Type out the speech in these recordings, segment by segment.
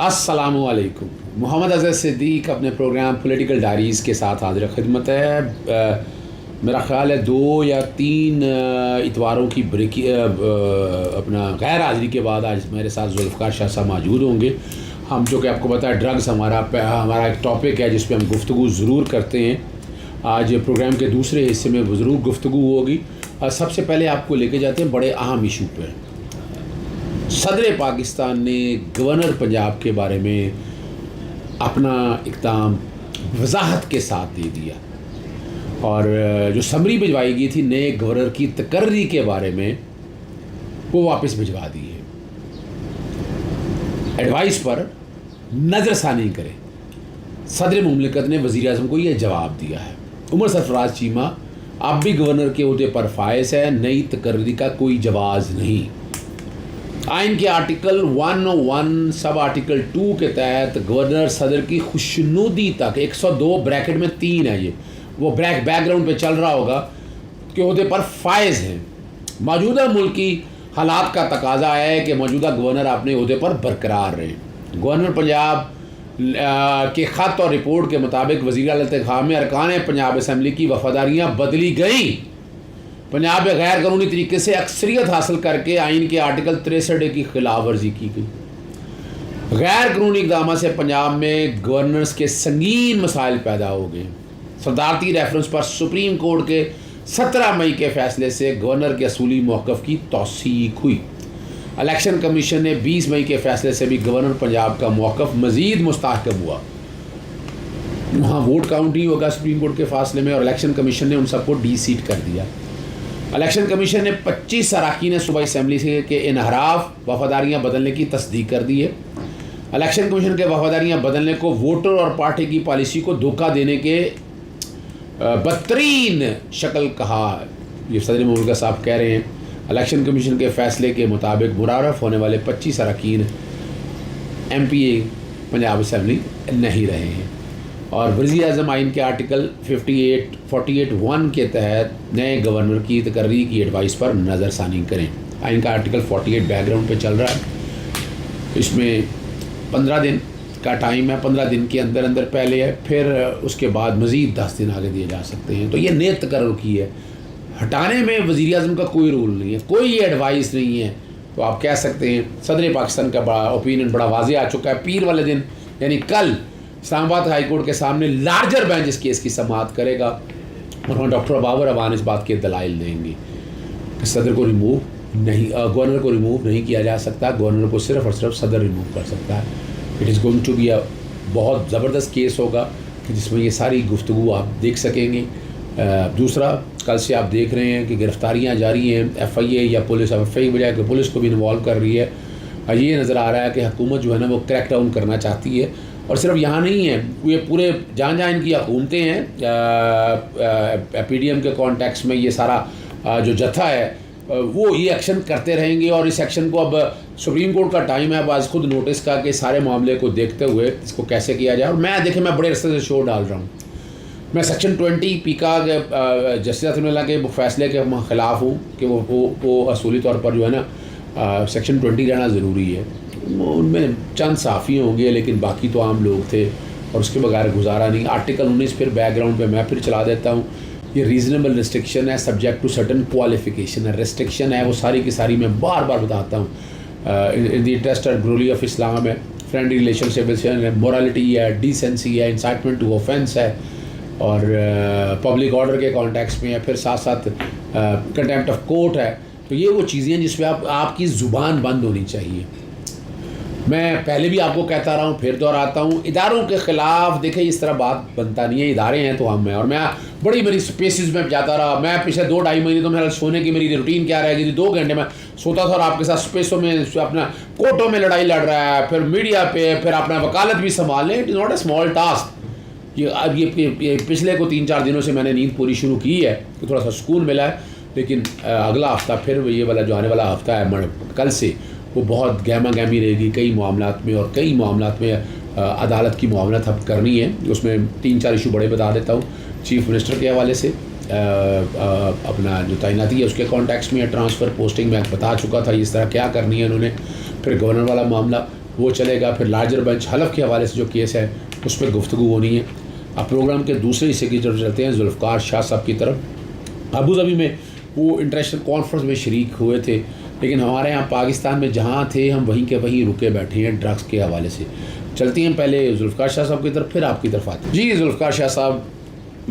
السلام علیکم. محمد اظہر صدیق اپنے پروگرام پولیٹیکل ڈائریز کے ساتھ حاضر خدمت ہے. میرا خیال ہے 2 یا 3 اتواروں کی اپنا غیر حاضری کے بعد آج میرے ساتھ ذوالفقار شاہ صاحب موجود ہوں گے. ہم جو کہ آپ کو پتہ ہے ڈرگز ہمارا ایک ٹاپک ہے جس پہ ہم گفتگو ضرور کرتے ہیں. آج پروگرام کے دوسرے حصے میں ضرور گفتگو ہوگی. سب سے پہلے آپ کو لے کے جاتے ہیں بڑے اہم ایشو پہ. صدر پاکستان نے گورنر پنجاب کے بارے میں اپنا اقدام وضاحت کے ساتھ دے دیا اور جو سمری بھجوائی گئی تھی نئے گورنر کی تقرری کے بارے میں وہ واپس بھجوا دی ہے. ایڈوائس پر نظر ثانی کرے. صدر مملکت نے وزیر اعظم کو یہ جواب دیا ہے. عمر سرفراز چیمہ اب بھی گورنر کے عہدے پر فائز ہے. نئی تقرری کا کوئی جواز نہیں. آئین کے آرٹیکل 101 سب آرٹیکل 2 کے تحت گورنر صدر کی خوشنودی تک 102 بریکٹ میں 3 ہے. یہ وہ بیک گراؤنڈ پہ چل رہا ہوگا کہ عہدے پر فائز ہیں. موجودہ ملکی حالات کا تقاضا ہے کہ موجودہ گورنر اپنے عہدے پر برقرار رہیں. گورنر پنجاب کے خط اور رپورٹ کے مطابق وزیر اعلیٰ انتخاب میں ارکان پنجاب اسمبلی کی وفاداریاں بدلی گئیں. پنجاب میں غیر قانونی طریقے سے اکثریت حاصل کر کے آئین کے آرٹیکل 63 کی خلاف ورزی کی گئی. غیر قانونی اقدامات سے پنجاب میں گورننس کے سنگین مسائل پیدا ہو گئے. صدارتی ریفرنس پر سپریم کورٹ کے 17 مئی کے فیصلے سے گورنر کے اصولی موقف کی توثیق ہوئی. الیکشن کمیشن نے 20 مئی کے فیصلے سے بھی گورنر پنجاب کا موقف مزید مستحکم ہوا. وہاں ووٹ کاؤنٹ نہیں ہوگا سپریم کورٹ کے فیصلے میں اور الیکشن کمیشن نے ان سب کو ڈی سیٹ کر دیا. الیکشن کمیشن نے 25 اراکین صوبائی اسمبلی کے انحراف وفاداریاں بدلنے کی تصدیق کر دی ہے. الیکشن کمیشن کے وفاداریاں بدلنے کو ووٹر اور پارٹی کی پالیسی کو دھوکہ دینے کے بدترین شکل کہا. یہ صدر مملکت صاحب کہہ رہے ہیں. الیکشن کمیشن کے فیصلے کے مطابق متعارف ہونے والے 25 اراکین MP پنجاب اسمبلی نہیں رہے ہیں اور وزیر اعظم آئین کے آرٹیکل 48(1) کے تحت نئے گورنر کی تقرری کی ایڈوائس پر نظر ثانی کریں. آئین کا آرٹیکل 48 بیک گراؤنڈ پہ چل رہا ہے. اس میں 15 دن کا ٹائم ہے. 15 دن کے اندر پہلے ہے, پھر اس کے بعد مزید 10 دن آگے دیے جا سکتے ہیں. تو یہ نئے تقرر کی ہے. ہٹانے میں وزیر اعظم کا کوئی رول نہیں ہے, کوئی ایڈوائس نہیں ہے. تو آپ کہہ سکتے ہیں صدر پاکستان کا بڑا اوپینین بڑا واضح آ چکا ہے. پیر والے دن یعنی کل اسلام آباد ہائی کورٹ کے سامنے لارجر بینچ اس کیس کی سماعت کرے گا اور وہاں ڈاکٹر ابابر ابان اس بات کے دلائل دیں گے کہ صدر کو گورنر کو ریموو نہیں کیا جا سکتا. گورنر کو صرف اور صرف صدر ریموو کر سکتا ہے. It is going to be a بہت زبردست کیس ہوگا کہ جس میں یہ ساری گفتگو آپ دیکھ سکیں گے. دوسرا, کل سے آپ دیکھ رہے ہیں کہ گرفتاریاں جاری ہیں. FIA یا پولیس FIA بجائے کہ پولیس کو بھی انوالو کر رہی ہے. یہ نظر آ رہا ہے کہ حکومت جو ہے نا وہ کریک ڈاؤن کرنا چاہتی ہے. اور صرف یہاں نہیں ہے, یہ پورے جہاں ان کی حکومتیں ہیں PDM کے کانٹیکس میں یہ سارا جو جتھا ہے وہ یہ ایکشن کرتے رہیں گے. اور اس ایکشن کو اب سپریم کورٹ کا ٹائم ہے بعض خود نوٹس کا کہ سارے معاملے کو دیکھتے ہوئے اس کو کیسے کیا جائے. اور میں بڑے عرصے سے شو ڈال رہا ہوں. میں سیکشن 20 پیکا کے جسٹس رحمۃ اللہ کے فیصلے کے خلاف ہوں کہ وہ اصولی طور پر جو ہے نا سیکشن 20 رہنا ضروری ہے. ان میں چند صحافی ہوں گے لیکن باقی تو عام لوگ تھے اور اس کے بغیر گزارا نہیں. آرٹیکل 19 پھر بیک گراؤنڈ پہ میں پھر چلا دیتا ہوں. یہ ریزنیبل ریسٹرکشن ہے, سبجیکٹ ٹو سرٹن کوالیفیکیشن ہے. ریسٹرکشن ہے وہ ساری کی ساری میں بار بار بتاتا ہوں. In the interest and glory of Islam ہے, فرینڈلی ریلیشن شپ ہے, مورالٹی ہے, ڈیسنسی ہے, انسائٹمنٹ ٹو آفینس ہے اور پبلک آرڈر کے کانٹیکس میں ہے. پھر ساتھ ساتھ کنٹیمپٹ آف کورٹ ہے. تو یہ وہ چیزیں ہیں جس پہ آپ کی زبان بند ہونی چاہیے. میں پہلے بھی آپ کو کہتا رہا ہوں, پھر دہراتا ہوں, اداروں کے خلاف دیکھیں اس طرح بات بنتا نہیں ہے. ادارے ہیں تو ہم ہیں. اور میں بڑی میری اسپیسز میں جاتا رہا. میں پچھلے 2-2.5 مہینے تو میرا سونے کی میری روٹین کیا رہے گی, 2 گھنٹے میں سوتا تھا اور آپ کے ساتھ اسپیسوں میں اپنا کورٹوں میں لڑائی لڑ رہا ہے, پھر میڈیا پہ, پھر اپنا وکالت بھی سنبھال لیں. It is not a small task. یہ پچھلے کو 3-4 دنوں سے میں نے نیند پوری شروع کی ہے کہ تھوڑا سا سکون ملا ہے. لیکن اگلا ہفتہ پھر یہ والا جو آنے والا ہفتہ ہے کل سے وہ بہت گہما گہمی رہے گی. کئی معاملات میں عدالت کی معاونت اب کرنی ہے. اس میں 3-4 ایشو بڑے بتا دیتا ہوں. چیف منسٹر کے حوالے سے اپنا جو تعیناتی ہے اس کے کانٹیکس میں ٹرانسفر پوسٹنگ میں بتا چکا تھا اس طرح کیا کرنی ہے انہوں نے. پھر گورنر والا معاملہ وہ چلے گا. پھر لارجر بینچ حلف کے حوالے سے جو کیس ہے اس پہ گفتگو ہونی ہے. اب پروگرام کے دوسرے حصے کی طرف چلتے ہیں, ذوالفقار شاہ صاحب کی طرف. ابوظہبی میں وہ انٹرنیشنل کانفرنس میں شریک ہوئے تھے, لیکن ہمارے یہاں پاکستان میں جہاں تھے ہم وہیں کے وہیں رکے بیٹھے ہیں ڈرگس کے حوالے سے. چلتی ہیں پہلے ذوالفقار شاہ صاحب کی طرف, پھر آپ کی طرف آتے ہیں. جی ذوالفقار شاہ صاحب,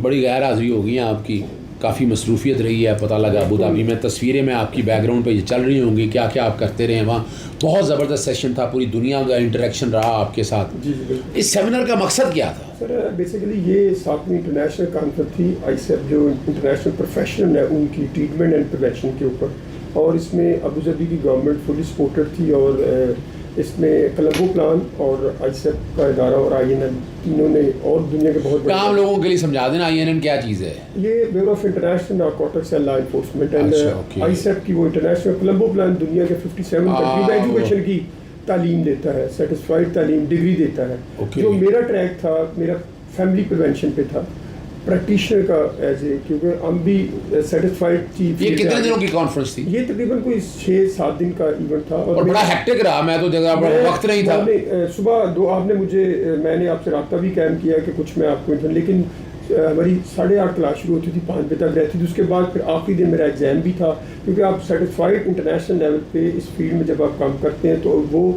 بڑی غیر حاضری ہو گئی ہیں آپ کی, کافی مصروفیت رہی ہے, پتہ لگا ابوظہبی میں. تصویریں میں آپ کی بیک گراؤنڈ پہ یہ چل رہی ہوں گی, کیا کیا آپ کرتے رہے ہیں وہاں. بہت زبردست سیشن تھا, پوری دنیا کا انٹریکشن رہا آپ کے ساتھ. جی جی. اس سیمینار کا مقصد کیا تھا؟ سر بیسیکلی یہ 7ویں انٹرنیشنل کانفرنس تھی ISEP جو انٹرنیشنل پروفیشنل ہے ان کی ٹریٹمنٹ اینڈ پریونشن کے اوپر, اور اس میں ابوظہبی کی گورنمنٹ فلی سپورٹڈ تھی, اور اس میں کولمبو پلان اور ISEP کا ادارہ اور INN تینوں نے, اور دنیا کے بہت بڑے عام لوگوں کے لیے سمجھا دینا INN کیا چیز ہے. یہ bureau of international narcotics and law enforcement, and ISEP کی وہ انٹرنیشنل کولمبو پلان دنیا کے 57 کنٹری میں ایجوکیشن کی تعلیم دیتا ہے, سیٹسفائڈ تعلیم ڈگری دیتا ہے. جو میرا ٹریک تھا میرا فیملی پریونشن پہ تھا, پریکٹیشنر کا ایز اے, کیونکہ ہم بھی سیٹسفائڈ تھی. یہ کتنے دنوں کی کانفرنس تھی؟ یہ تقریباً کوئی 6-7 دن کا ایونٹ تھا, اور بڑا ہیکٹک رہا. میں تو جگہ وقت نہیں تھا. صبح آپ نے مجھے, میں نے آپ سے رابطہ بھی قائم کیا کہ کچھ میں آپ کو, لیکن ہماری 8:30 کلاس شروع ہوتی تھی, 5 بجے تک رہتی تھی. اس کے بعد پھر آخری دن میرا ایگزام بھی تھا, کیونکہ آپ سیٹسفائڈ انٹرنیشنل لیول پہ اس فیلڈ میں جب آپ کام کرتے ہیں تو وہ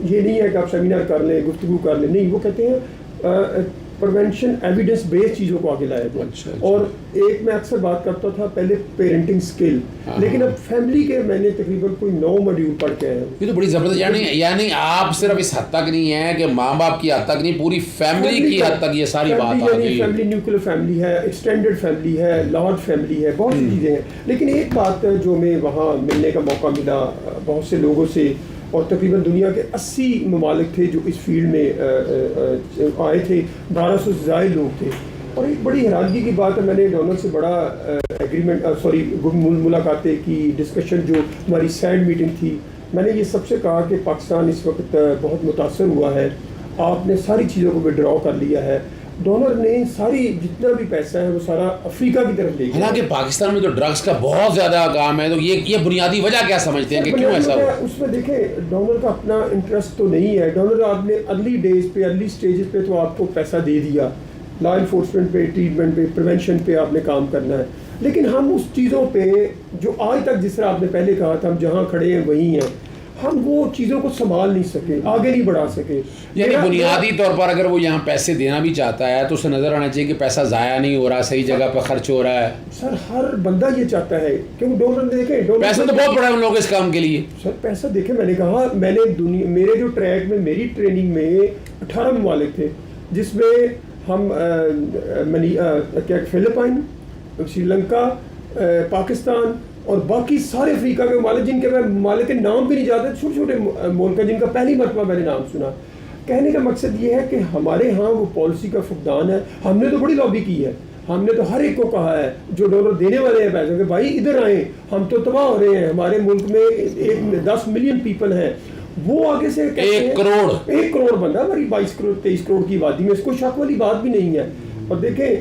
یہ نہیں ہے کہ آپ سیمینار کر لیں, گفتگو کر لیں, نہیں, وہ کہتے ہیں پریونشن ایویڈنس بیس چیزوں کو آگے لایا جائے. اور ایک میں اکثر بات کرتا تھا پہلے پیرنٹنگ اسکل, لیکن اب فیملی کے میں نے تقریباً کوئی 9 ماڈیول پڑھ کے آیا ہوں. یہ تو بڑی زبردست, یعنی آپ صرف اس حد تک نہیں ہے کہ ماں باپ کی حد تک نہیں, پوری فیملی کی حد تک یہ ساری بات آ گئی. فیملی نیوکلیر فیملی ہے, ایکسٹینڈڈ فیملی ہے, لارج فیملی ہے, بہت سی چیزیں ہیں. لیکن ایک بات جو میں وہاں ملنے کا موقع ملا بہت سے لوگوں سے, اور تقریباً دنیا کے 80 ممالک تھے جو اس فیلڈ میں آئے تھے, 1200 سے زائد لوگ تھے. اور ایک بڑی حیرانگی کی بات ہے, میں نے ڈونر سے بڑا ایگریمنٹ ملاقاتیں کی, ڈسکشن جو ہماری سینڈ میٹنگ تھی, میں نے یہ سب سے کہا کہ پاکستان اس وقت بہت متاثر ہوا ہے, آپ نے ساری چیزوں کو وڈرا کر لیا ہے. ڈونر نے ساری جتنا بھی پیسہ ہے وہ سارا افریقہ کی طرف لے گیا. حالانکہ پاکستان میں تو ڈرگس کا بہت زیادہ کام ہے, تو یہ بنیادی وجہ کیا سمجھتے ہیں کہ کیوں ایسا ہوا؟ اس میں دیکھیں ڈونر کا اپنا انٹرسٹ تو نہیں ہے. ڈونر آپ نے ارلی ڈیز پہ, ارلی سٹیجز پہ تو آپ کو پیسہ دے دیا, لا انفورسمنٹ پہ, ٹریٹمنٹ پہ, پریونشن پہ آپ نے کام کرنا ہے. لیکن ہم اس چیزوں پہ جو آج تک, جس طرح آپ نے پہلے کہا تھا, ہم جہاں کھڑے ہیں وہیں ہیں, ہم وہ چیزوں کو سنبھال نہیں سکے, آگے نہیں بڑھا سکے. یعنی بنیادی طور پر اگر وہ یہاں پیسے دینا بھی چاہتا ہے تو اسے نظر آنا چاہیے کہ پیسہ ضائع نہیں ہو رہا, صحیح جگہ پہ خرچ ہو رہا ہے. سر ہر بندہ یہ چاہتا ہے, کیونکہ ڈونر دیکھیں, پیسہ تو بہت بڑا ہے ان لوگوں اس کام کے لیے. سر پیسہ دیکھیں, میں نے کہا, میں نے میرے جو ٹریک میں, میری ٹریننگ میں 18 ممالک تھے, جس میں ہم فلپائن, سری لنکا, پاکستان اور باقی سارے افریقہ کے ممالک, جن کے میں ممالک کے نام بھی نہیں جانتا, چھوٹے چھوٹے ملک ہیں جن کا پہلی مرتبہ میں نے نام سنا. کہنے کا مقصد یہ ہے کہ ہمارے ہاں وہ پالیسی کا فقدان ہے. ہم نے تو بڑی لابی کی ہے, ہم نے تو ہر ایک کو کہا ہے جو ڈونر دینے والے ہیں پیسوں کے, بھائی ادھر آئیں, ہم تو تباہ ہو رہے ہیں, ہمارے ملک میں 10 ملین پیپل ہیں. وہ آگے سے 1 کروڑ بندہ, ہماری 22 کروڑ 23 کروڑ کی آبادی میں, اس کو شک والی بات بھی نہیں ہے. اور دیکھیں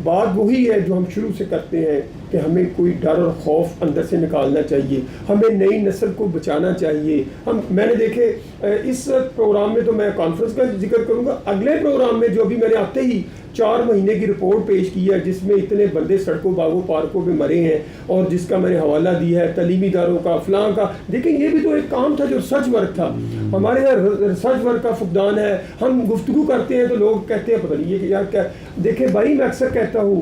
بات وہی ہے جو ہم شروع سے کرتے ہیں کہ ہمیں کوئی ڈر اور خوف اندر سے نکالنا چاہیے, ہمیں نئی نسل کو بچانا چاہیے. میں نے دیکھے اس پروگرام میں تو میں کانفرنس کا ذکر کروں گا, اگلے پروگرام میں جو ابھی میں نے آتے ہی 4 مہینے کی رپورٹ پیش کی ہے, جس میں اتنے بندے سڑکوں باغوں پارکوں پہ مرے ہیں, اور جس کا میں نے حوالہ دیا ہے تعلیمی اداروں کا, فلاں کا. دیکھیں یہ بھی تو ایک کام تھا جو ریسرچ ورک تھا. ہمارے یہاں ریسرچ ورک کا فقدان ہے. ہم گفتگو کرتے ہیں تو لوگ کہتے ہیں پتہ نہیں یہ کہ یار کیا. دیکھیں بھائی, میں اکثر کہتا ہوں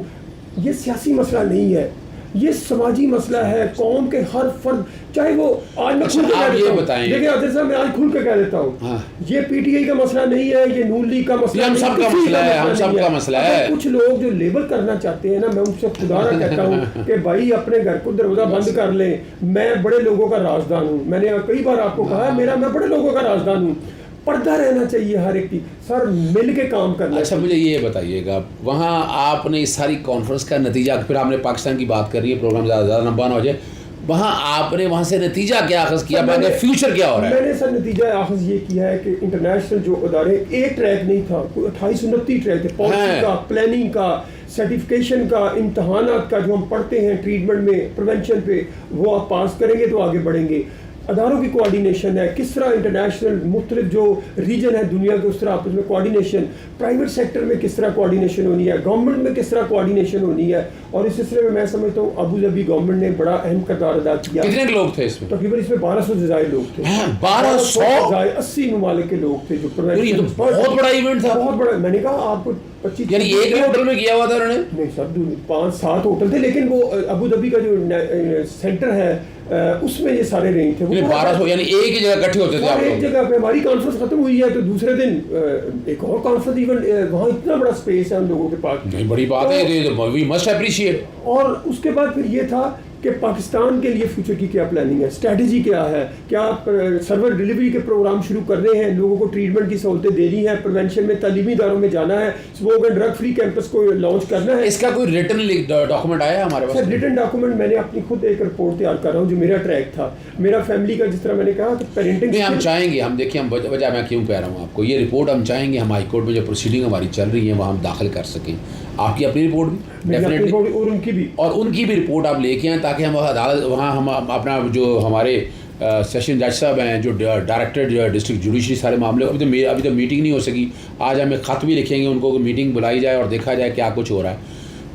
یہ سیاسی مسئلہ نہیں ہے, یہ سماجی مسئلہ ہے. قوم کے ہر فرد, چاہے وہ آج میں کھل کے کہہ دیتا ہوں, دیکھیں عادل صاحب میں آج کھل کے کہہ دیتا ہوں, یہ PTI کا مسئلہ نہیں ہے, یہ نون لیگ کا مسئلہ, ہم سب کا مسئلہ ہے, ہم سب کا مسئلہ ہے. کچھ لوگ جو لیبل کرنا چاہتے ہیں نا, میں ان سے خدا نہ کہتا ہوں کہ بھائی اپنے گھر کو دروازہ بند کر لیں. میں بڑے لوگوں کا رازدان ہوں, میں نے کئی بار آپ کو کہا ہے, میں بڑے لوگوں کا رازدان ہوں. پردہ رہنا چاہیے ہر ایک کی, سر مل کے کام کرنا. اچھا مجھے یہ بتائیے گا, وہاں آپ نے اس ساری کانفرنس کا نتیجہ, پھر آپ نے پاکستان کی بات کر رہی ہے, پروگرام زیادہ لمبا نہ ہو جائے, وہاں آپ نے وہاں سے نتیجہ کیا اخذ کیا, فیوچر کیا ہو رہا ہے؟ میں نے سر نتیجہ اخذ یہ کیا ہے کہ انٹرنیشنل جو ادارے, ایک ٹریک نہیں تھا, 2829 ٹریک تھے, پالیسی کا, پلاننگ کا, سرٹیفکیشن کا, امتحانات کا جو ہم پڑھتے ہیں ٹریٹمنٹ میں, پریونشن پہ, وہ آپ پاس کریں گے تو آگے بڑھیں گے. اداروں کی کوارڈینیشن ہے, کس طرح انٹرنیشنل مختلف جو ریجن ہے دنیا کے اس طرح آپس میں کوارڈینیشن, پرائیویٹ سیکٹر میں کس طرح کوارڈینیشن ہونی ہے, گورنمنٹ میں کس طرح کوارڈینیشن ہونی ہے. اور اس سلسلے میں سمجھتا ہوں ابو ظبی گورنمنٹ نے بڑا اہم کردار ادا کیا. کتنے لوگ تھے اس میں؟ تقریباً اس میں 1200 سے زائد لوگ تھے. 1200 80 ممالک کے لوگ تھے جو بہت بڑا ایونٹ تھا. بہت بڑا. میں نے کہا آپ کو 25 یعنی ایک ہی ہوٹل میں کیا ہوا تھا انہوں نے؟ نہیں سب 5-7 ہوٹل تھے, لیکن وہ ابو ظبی کا جو سینٹر ہے اس میں یہ سارے رینج تھے. 1200 یعنی ایک ہی جگہ اکٹھے ہوتے تھے آپ لوگ. ایک جگہ پہ ہماری کانفرنس ختم ہوئی ہے تو دوسرے دن ایک اور کانفرنس, ایون وہاں اتنا بڑا اسپیس ہے ہم لوگوں کے پاس. نہیں بڑی بات ہے, وی مسٹ اپریشیٹ. اور اس کے بعد پھر یہ تھا کہ پاکستان کے لیے فیوچر کی کیا پلاننگ ہے, اسٹریٹجی کیا ہے, کیا آپ سرور ڈیلیوری کے پروگرام شروع کر رہے ہیں, لوگوں کو ٹریٹمنٹ کی سہولتیں دینی ہیں, پریونشن میں تعلیمی اداروں میں جانا ہے, smoke and drug free campus کو لانچ کرنا ہے. اس کا کوئی ریٹن ڈاکومنٹ آیا ہے ہمارے پاس؟ ریٹن ڈاکومنٹ میں نے اپنی خود ایک رپورٹ تیار کر رہا ہوں جو میرا ٹریک تھا, میرا فیملی کا, جس طرح میں نے کہا کہ پیرنٹنگ. نہیں ہم چاہیں گے, ہم دیکھیں ہم وجہ میں کیوں کہہ رہا ہوں آپ کو, یہ رپورٹ ہم چاہیں گے ہم ہائی کورٹ میں جو پروسیڈنگ ہماری چل رہی ہیں وہاں ہم داخل کر سکیں. آپ کی اپنی رپورٹ بھی اور ان کی بھی رپورٹ آپ لے کے آئیں تاکہ ہم عدالت وہاں ہم اپنا جو ہمارے سیشن جج صاحب ہیں جو ڈائریکٹر ڈسٹرکٹ جوڈیشری سارے معاملے, ابھی تو میٹنگ نہیں ہو سکی, آج ہم ایک خط بھی لکھیں گے ان کو, میٹنگ بلائی جائے اور دیکھا جائے کیا کچھ ہو رہا ہے.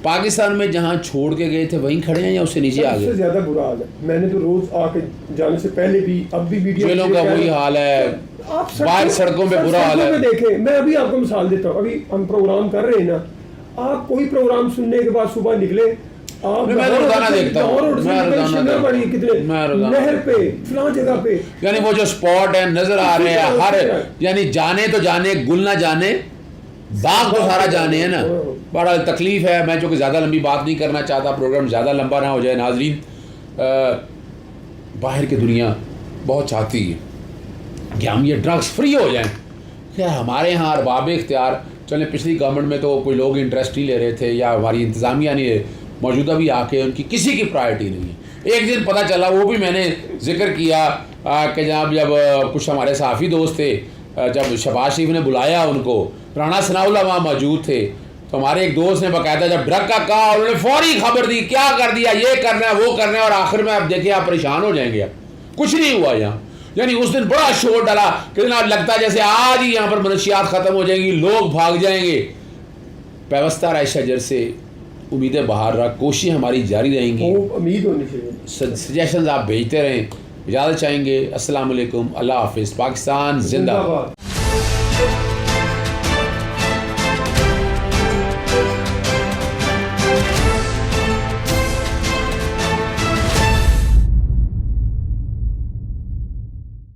پاکستان میں جہاں چھوڑ کے گئے تھے وہیں کھڑے ہیں یا اس سے نیچے آ گئے؟ اس سے زیادہ برا حال ہے. میں نے تو روز آ کے جانے سے پہلے بھی, اب بھی میڈیا جیلوں کا وہی حال ہے, باہر سڑکوں پہ برا حال ہے. دیکھیں میں ابھی آپ کو مثال دیتا ہوں, ابھی ہم پروگرام کر رہے ہیں نا, آپ کوئی پروگرام سننے کے بعد صبح نکلے, میں روزانہ دیکھتا ہوں, نہر پہ فلاں جگہ پہ, یعنی وہ جو اسپاٹ ہے نظر آ رہے ہیں ہر, یعنی جانے تو جانے, گل نہ جانے, باغ تو سارا جانے ہے نا. بڑا تکلیف ہے. میں چونکہ زیادہ لمبی بات نہیں کرنا چاہتا, پروگرام زیادہ لمبا نہ ہو جائے. ناظرین, باہر کی دنیا بہت چاہتی ہے کہ ہم یہ ڈرگس فری ہو جائیں. کیا ہمارے ہاں ارباب اختیار, چلیں پچھلی گورنمنٹ میں تو کوئی لوگ انٹرسٹ نہیں لے رہے تھے یا ہماری انتظامیہ نہیں ہے, موجودہ بھی آ کے ان کی کسی کی پرائرٹی نہیں ہے. ایک دن پتہ چلا, وہ بھی میں نے ذکر کیا کہ جب کچھ ہمارے صحافی دوست تھے, جب شہباز شریف نے بلایا ان کو, رانا ثناء اللہ وہاں موجود تھے, تو ہمارے ایک دوست نے باقاعدہ جب ڈرگ کا کہا انہوں نے فوری خبر دی, کیا کر دیا, یہ کرنا ہے وہ کرنا ہے, اور آخر میں آپ دیکھیں آپ پریشان ہو جائیں گے. کچھ نہیں ہوا یہاں. یعنی اس دن بڑا شور ڈالا کہ جناب لگتا ہے جیسے آج ہی یہاں پر منشیات ختم ہو جائیں گی, لوگ بھاگ جائیں گے. پیوستہ رائے شجر سے امیدیں باہر رکھ, کوششیں ہماری جاری رہیں گی, امید ہونی چاہیے. سجیشنز آپ بھیجتے رہیں. اجازت چاہیں گے. السلام علیکم, اللہ حافظ. پاکستان زندہ باد.